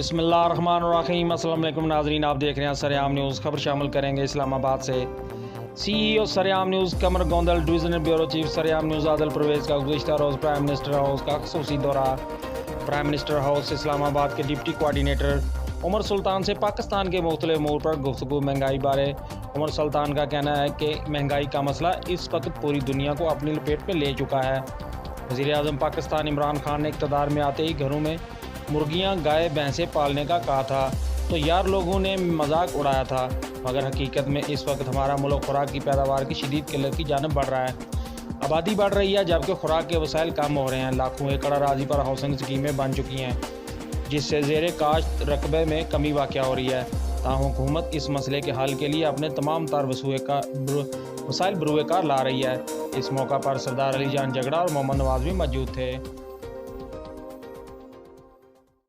बिस्मिल्लाहिर्रहमानिर्रहीम। अस्सलाम वालेकुम नाज़रीन, आप देख रहे हैं सरआम न्यूज़। खबर शामिल करेंगे इस्लामाबाद से। CEO Saraam news Qamar Gondal divisional bureau chief Saraam news आदल प्रोविज़ का गुज़िश्ता रोज़ प्राइम मिनिस्टर हाउस का ख़ुसूसी दौरा। प्राइम मिनिस्टर हाउस इस्लामाबाद के डिप्टी कोऑर्डिनेटर उमर सुल्तान से पाकिस्तान के मुख्तलिफ अमूर पर गुफ्तगू। महंगाई बारे उमर सुल्तान का कहना है कि महंगाई का मसला इस वक्त पूरी दुनिया को अपनी लपेट में ले चुका है। वज़ीर-ए-आज़म पाकिस्तान इमरान खान ने इक़्तिदार में आते ही घरों में मुर्गियां गाय भैंसें पालने का कहा था तो यार लोगों ने मजाक उड़ाया था, मगर हकीकत में इस वक्त हमारा मुल्क खुराक की पैदावार की शदीद किल्लत की जानिब बढ़ रहा है। आबादी बढ़ रही है जबकि खुराक के वसाइल कम हो रहे हैं। लाखों एकड़ अराज़ी पर हाउसिंग स्कीमें बन चुकी हैं जिससे ज़ेर काश्त रकबे में कमी वाक़या हो रही है। ताहम हुकूमत इस मसले के हल के लिए अपने तमाम तार वसाइल बरूए कार ला रही है। इस मौका पर सरदार अली जान झगड़ा और मोहम्मद नवाज भी मौजूद थे।